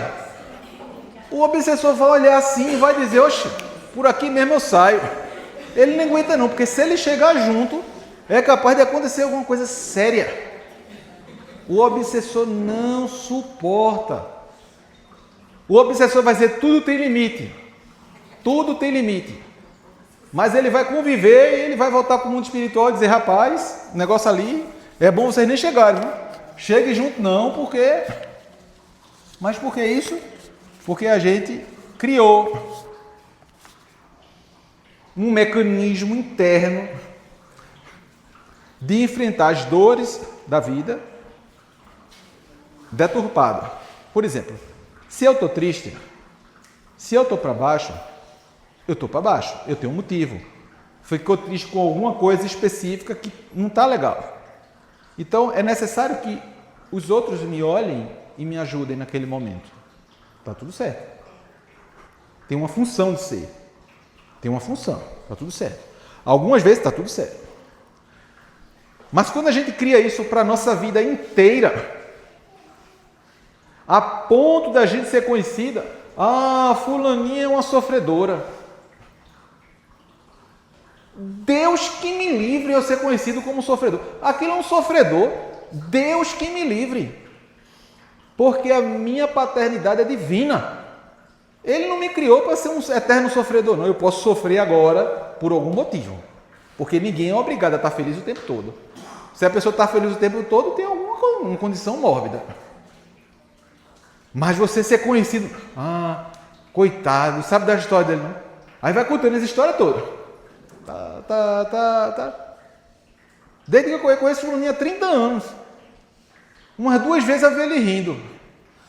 O obsessor vai olhar assim e vai dizer, oxe, por aqui mesmo eu saio. Ele não aguenta não, porque se ele chegar junto, é capaz de acontecer alguma coisa séria. O obsessor não suporta. O obsessor vai dizer, tudo tem limite. Tudo tem limite. Mas ele vai conviver e ele vai voltar para o mundo espiritual e dizer, rapaz, o negócio ali, é bom vocês nem chegarem, viu? Chegue junto não, porque... Mas por que isso? Porque a gente criou um mecanismo interno de enfrentar as dores da vida deturpada. Por exemplo, se eu estou triste, se eu estou para baixo, eu estou para baixo, eu tenho um motivo. Ficou triste com alguma coisa específica que não está legal. Então, é necessário que os outros me olhem e me ajudem naquele momento. Está tudo certo. Tem uma função de ser. Tem uma função. Está tudo certo. Algumas vezes está tudo certo. Mas quando a gente cria isso para a nossa vida inteira, a ponto da gente ser conhecida, fulaninha é uma sofredora. Deus que me livre eu ser conhecido como sofredor. Aquilo é um sofredor. Deus que me livre. Porque a minha paternidade é divina. Ele não me criou para ser um eterno sofredor, não. Eu posso sofrer agora por algum motivo. Porque ninguém é obrigado a estar feliz o tempo todo. Se a pessoa está feliz o tempo todo, tem alguma condição mórbida. Mas você ser conhecido, coitado, sabe da história dele, não? Aí vai contando essa história toda. Desde que eu conheço o Fulaninho há 30 anos. Umas 2 vezes eu vi ele rindo.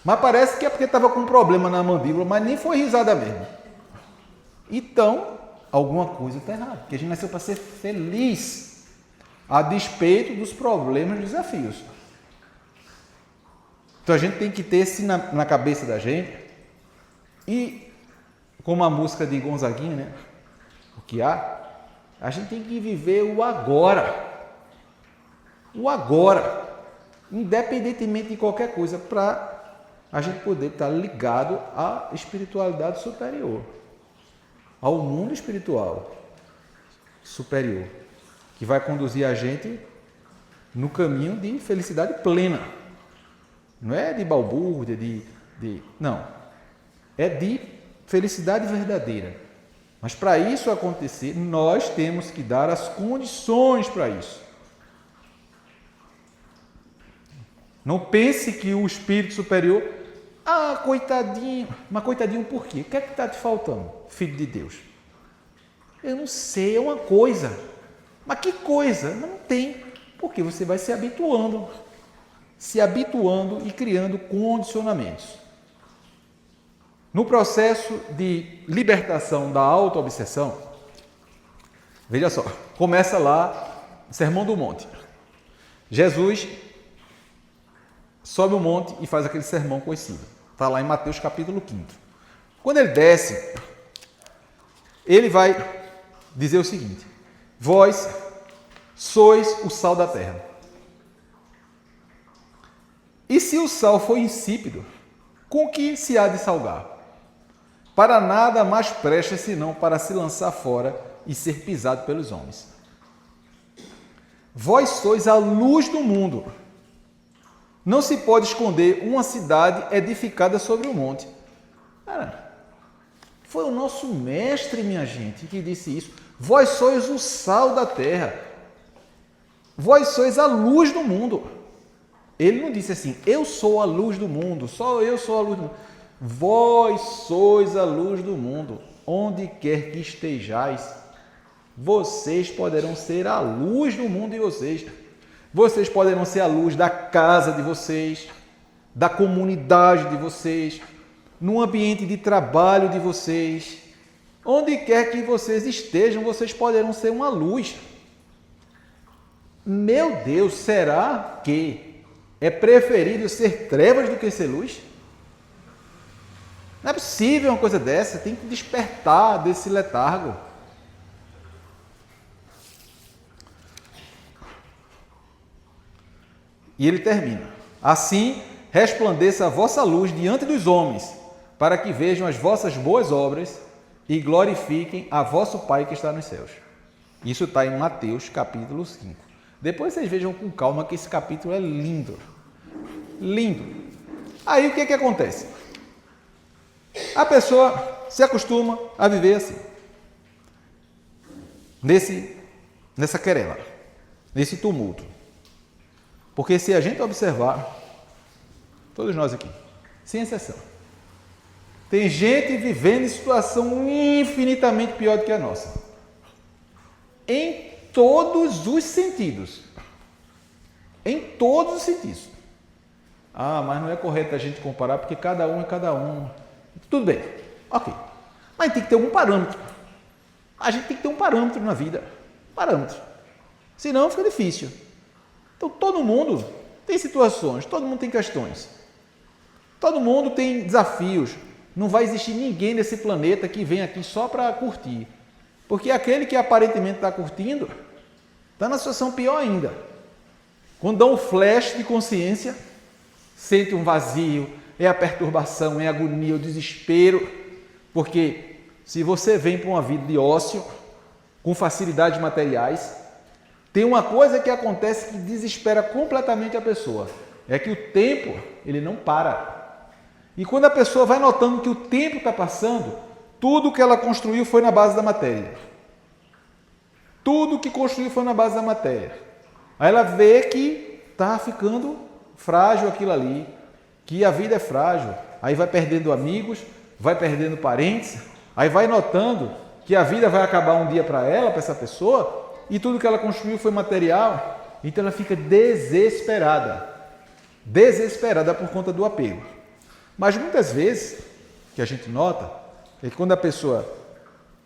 Mas parece que é porque estava com um problema na mandíbula, mas nem foi risada mesmo. Então, alguma coisa está errada, porque a gente nasceu para ser feliz, a despeito dos problemas e desafios. Então a gente tem que ter isso na cabeça da gente, e como a música de Gonzaguinha, né? O que há, a gente tem que viver o agora. O agora, independentemente de qualquer coisa, para a gente poder estar ligado à espiritualidade superior, ao mundo espiritual superior, que vai conduzir a gente no caminho de felicidade plena. Não é de balbúrdia, não. É de felicidade verdadeira. Mas para isso acontecer, nós temos que dar as condições para isso. Não pense que o espírito superior, coitadinho, mas coitadinho por quê? O que é que está te faltando, filho de Deus? Eu não sei, é uma coisa. Mas que coisa? Não tem. Porque você vai se habituando e criando condicionamentos. No processo de libertação da autoobsessão, veja só, começa lá o Sermão do Monte. Jesus sobe o monte e faz aquele sermão conhecido. Está lá em Mateus capítulo 5. Quando ele desce, ele vai dizer o seguinte: vós sois o sal da terra. E se o sal for insípido, com que se há de salgar? Para nada mais presta senão para se lançar fora e ser pisado pelos homens. Vós sois a luz do mundo. Não se pode esconder uma cidade edificada sobre um monte. Cara, foi o nosso mestre, minha gente, que disse isso. Vós sois o sal da terra. Vós sois a luz do mundo. Ele não disse assim, eu sou a luz do mundo, só eu sou a luz do mundo. Vós sois a luz do mundo. Onde quer que estejais, vocês poderão ser a luz do mundo de vocês. Vocês poderão ser a luz da casa de vocês, da comunidade de vocês, no ambiente de trabalho de vocês. Onde quer que vocês estejam, vocês poderão ser uma luz. Meu Deus, será que é preferível ser trevas do que ser luz? Não é possível uma coisa dessa, tem que despertar desse letargo. E ele termina: assim resplandeça a vossa luz diante dos homens, para que vejam as vossas boas obras e glorifiquem a vosso Pai que está nos céus. Isso está em Mateus capítulo 5. Depois vocês vejam com calma que esse capítulo é lindo. Lindo. Aí o que acontece? A pessoa se acostuma a viver assim. Nessa querela, nesse tumulto. Porque se a gente observar, todos nós aqui, sem exceção, tem gente vivendo em situação infinitamente pior do que a nossa. Em todos os sentidos. Em todos os sentidos. Mas não é correto a gente comparar, porque cada um é cada um. Tudo bem, ok. Mas tem que ter algum parâmetro. A gente tem que ter um parâmetro na vida. Parâmetro. Senão fica difícil. Então todo mundo tem situações, todo mundo tem questões. Todo mundo tem desafios. Não vai existir ninguém nesse planeta que vem aqui só para curtir. Porque aquele que aparentemente está curtindo, está na situação pior ainda. Quando dá um flash de consciência, sente um vazio, é a perturbação, é a agonia, o desespero. Porque se você vem para uma vida de ócio, com facilidades materiais, tem uma coisa que acontece que desespera completamente a pessoa. É que o tempo, ele não para. E quando a pessoa vai notando que o tempo está passando, tudo que ela construiu foi na base da matéria. Tudo que construiu foi na base da matéria. Aí ela vê que está ficando frágil aquilo ali, que a vida é frágil. Aí vai perdendo amigos, vai perdendo parentes, aí vai notando que a vida vai acabar um dia para ela, para essa pessoa, e tudo que ela construiu foi material, então ela fica desesperada. Desesperada por conta do apego. Mas muitas vezes, que a gente nota, é que quando a pessoa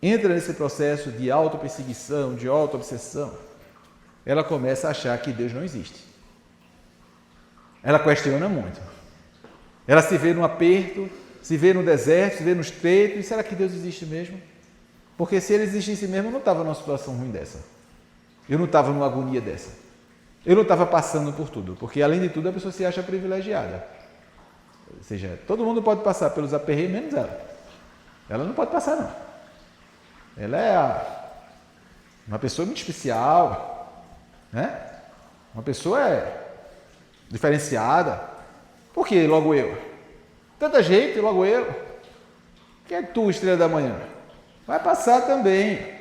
entra nesse processo de autoperseguição, de autoobsessão, ela começa a achar que Deus não existe. Ela questiona muito. Ela se vê no aperto, se vê no deserto, se vê no estreito, e será que Deus existe mesmo? Porque se Ele existisse mesmo, eu não estava numa situação ruim dessa. Eu não estava numa agonia dessa. Eu não estava passando por tudo, porque além de tudo a pessoa se acha privilegiada. Ou seja, todo mundo pode passar pelos aperreios, menos ela. Ela não pode passar, não. Ela é uma pessoa muito especial, né? Uma pessoa diferenciada. Por que logo eu? Tanta gente, logo eu. Quem é tu, estrela da manhã? Vai passar também.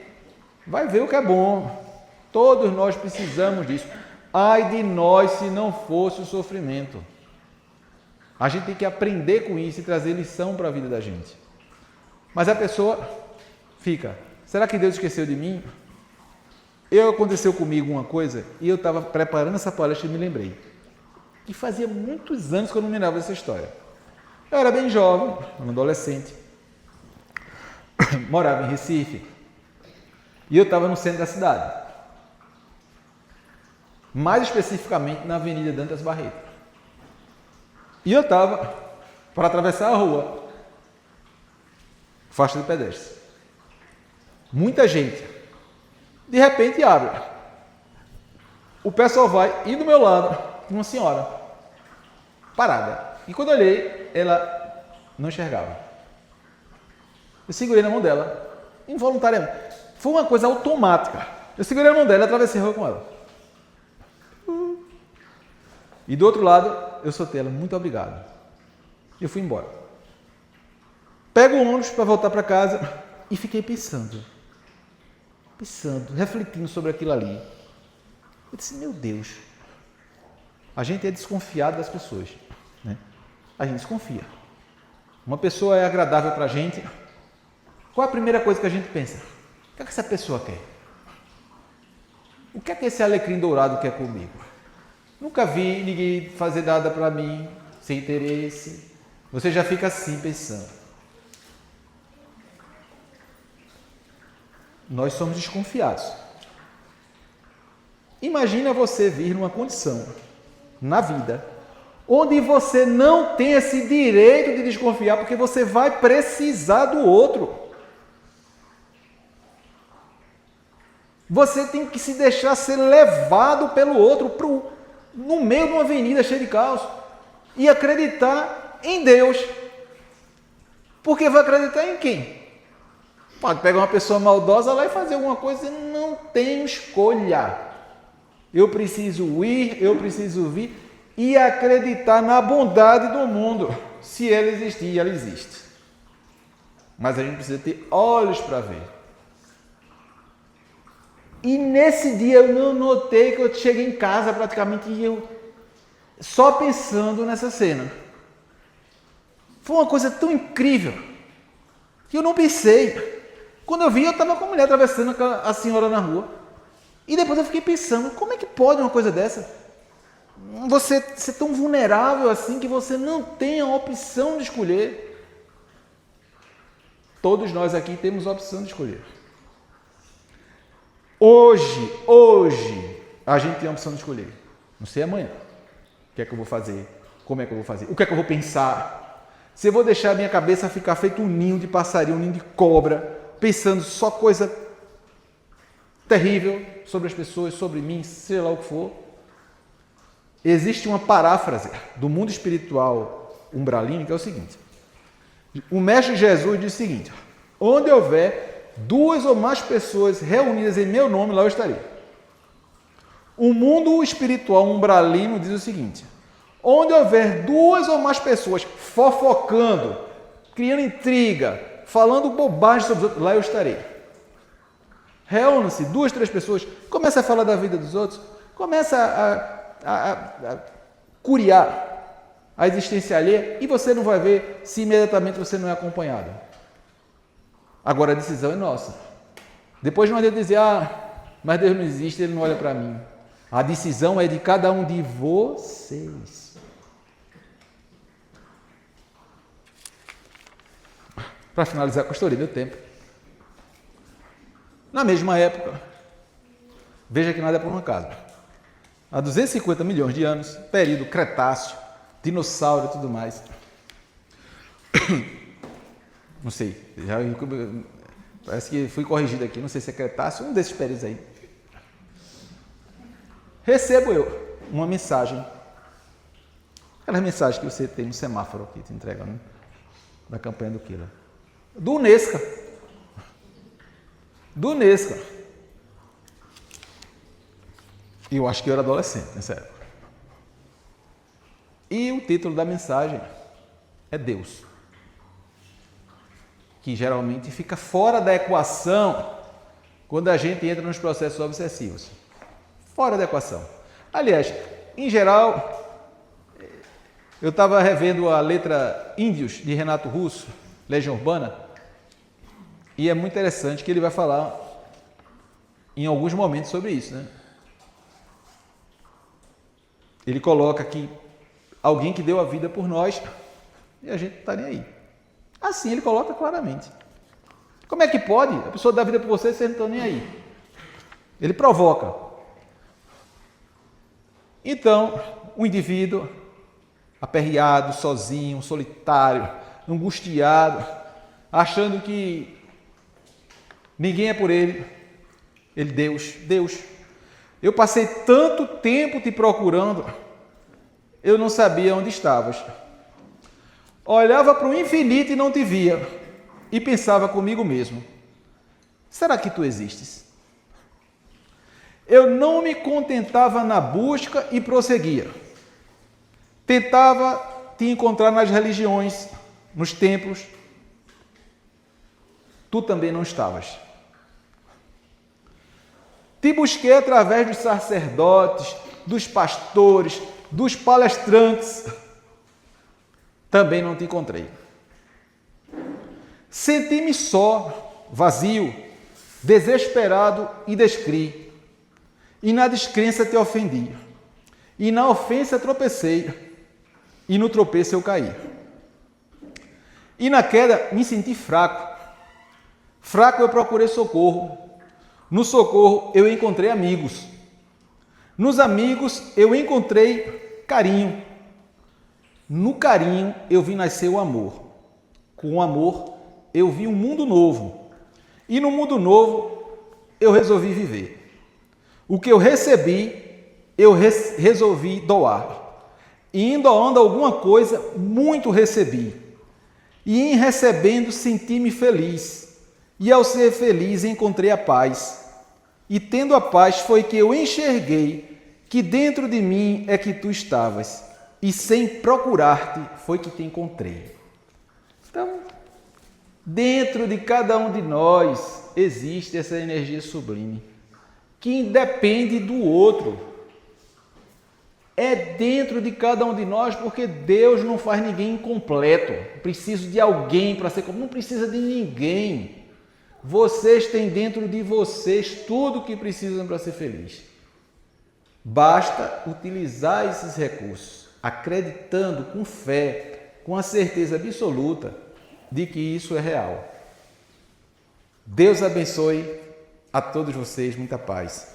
Vai ver o que é bom. Todos nós precisamos disso. Ai de nós se não fosse o sofrimento. A gente tem que aprender com isso e trazer lição para a vida da gente. Mas a pessoa fica, será que Deus esqueceu de mim? Aconteceu comigo uma coisa e eu estava preparando essa palestra e me lembrei. E fazia muitos anos que eu não me lembrava dessa história. Eu era bem jovem, um adolescente, morava em Recife e eu estava no centro da cidade, mais especificamente na Avenida Dantas Barreto. E eu estava para atravessar a rua, faixa de pedestre. Muita gente. De repente abre. O pessoal vai e do meu lado, uma senhora parada. E quando eu olhei, ela não enxergava. Eu segurei na mão dela, involuntariamente. Foi uma coisa automática. Eu segurei na mão dela e atravessei a rua com ela. E do outro lado, eu soltei ela, muito obrigado. Eu fui embora. Pego o ônibus para voltar para casa e fiquei pensando, refletindo sobre aquilo ali. Eu disse, meu Deus, a gente é desconfiado das pessoas, né? A gente desconfia. Uma pessoa é agradável para a gente. Qual é a primeira coisa que a gente pensa? O que é que essa pessoa quer? O que é que esse alecrim dourado quer comigo? Nunca vi ninguém fazer nada para mim, sem interesse. Você já fica assim pensando. Nós somos desconfiados. Imagina você vir numa condição na vida onde você não tem esse direito de desconfiar porque você vai precisar do outro. Você tem que se deixar ser levado pelo outro no meio de uma avenida cheia de caos e acreditar em Deus. Porque vai acreditar em quem? Pode pegar uma pessoa maldosa lá e fazer alguma coisa, não tem escolha. Eu preciso ir, eu preciso vir e acreditar na bondade do mundo. Se ela existir, ela existe. Mas a gente precisa ter olhos para ver. E nesse dia eu não notei que eu cheguei em casa praticamente e eu só pensando nessa cena. Foi uma coisa tão incrível que eu não pensei. Quando eu vi, eu estava com a mulher atravessando a senhora na rua. E depois eu fiquei pensando, como é que pode uma coisa dessa? Você ser tão vulnerável assim que você não tem a opção de escolher. Todos nós aqui temos a opção de escolher. Hoje, a gente tem a opção de escolher. Não sei amanhã. O que é que eu vou fazer? Como é que eu vou fazer? O que é que eu vou pensar? Se eu vou deixar a minha cabeça ficar feito um ninho de passarinho, um ninho de cobra, pensando só coisa terrível sobre as pessoas, sobre mim, sei lá o que for. Existe uma paráfrase do mundo espiritual umbralino que é o seguinte. O Mestre Jesus diz o seguinte, onde houver 2 ou mais pessoas reunidas em meu nome, lá eu estarei. O mundo espiritual umbralino diz o seguinte, onde houver 2 ou mais pessoas fofocando, criando intriga, falando bobagem sobre os outros, lá eu estarei. Reúne-se 2, 3 pessoas, começa a falar da vida dos outros, começa a curiar a existência alheia e você não vai ver se imediatamente você não é acompanhado. Agora a decisão é nossa. Depois não adianta dizer, mas Deus não existe, Ele não olha para mim. A decisão é de cada um de vocês. Para finalizar, pastor, deu tempo. Na mesma época, veja que nada é por um acaso. Há 250 milhões de anos, período Cretáceo, dinossauro e tudo mais. Não sei, parece que fui corrigido aqui, não sei se é Cretáceo, um desses períodos aí. Recebo eu uma mensagem, aquelas mensagens que você tem no semáforo aqui, te entrega, né? Da campanha do Killer. Do Unesca. E eu acho que eu era adolescente nessa época. E o título da mensagem é Deus, que geralmente fica fora da equação quando a gente entra nos processos obsessivos. Fora da equação. Aliás, em geral, eu estava revendo a letra Índios, de Renato Russo, Legião Urbana, e é muito interessante que ele vai falar em alguns momentos sobre isso, né? Ele coloca que alguém que deu a vida por nós e a gente não está nem aí. Assim ele coloca claramente. Como é que pode? A pessoa dá a vida por você e vocês não estão nem aí. Ele provoca. Então, o indivíduo aperreado, sozinho, solitário, angustiado, achando que ninguém é por ele, Deus, eu passei tanto tempo te procurando, eu não sabia onde estavas. Olhava para o infinito e não te via, e pensava comigo mesmo, será que tu existes? Eu não me contentava na busca e prosseguia. Tentava te encontrar nas religiões, nos templos. Tu também não estavas. Te busquei através dos sacerdotes, dos pastores, dos palestrantes. Também não te encontrei. Senti-me só, vazio, desesperado e descri. E na descrença te ofendi. E na ofensa tropecei. E no tropeço eu caí. E na queda me senti fraco. Fraco eu procurei socorro. No socorro eu encontrei amigos. Nos amigos eu encontrei carinho. No carinho eu vi nascer o amor. Com o amor eu vi um mundo novo. E no mundo novo eu resolvi viver. O que eu recebi, eu resolvi doar. E em doando alguma coisa, muito recebi. E em recebendo, senti-me feliz. E ao ser feliz, encontrei a paz. E tendo a paz, foi que eu enxerguei que dentro de mim é que tu estavas. E sem procurar-te, foi que te encontrei. Então, dentro de cada um de nós, existe essa energia sublime, que independe do outro. É dentro de cada um de nós, porque Deus não faz ninguém incompleto. Preciso de alguém para ser completo. Não precisa de ninguém. Vocês têm dentro de vocês tudo o que precisam para ser feliz. Basta utilizar esses recursos, acreditando com fé, com a certeza absoluta de que isso é real. Deus abençoe a todos vocês, muita paz.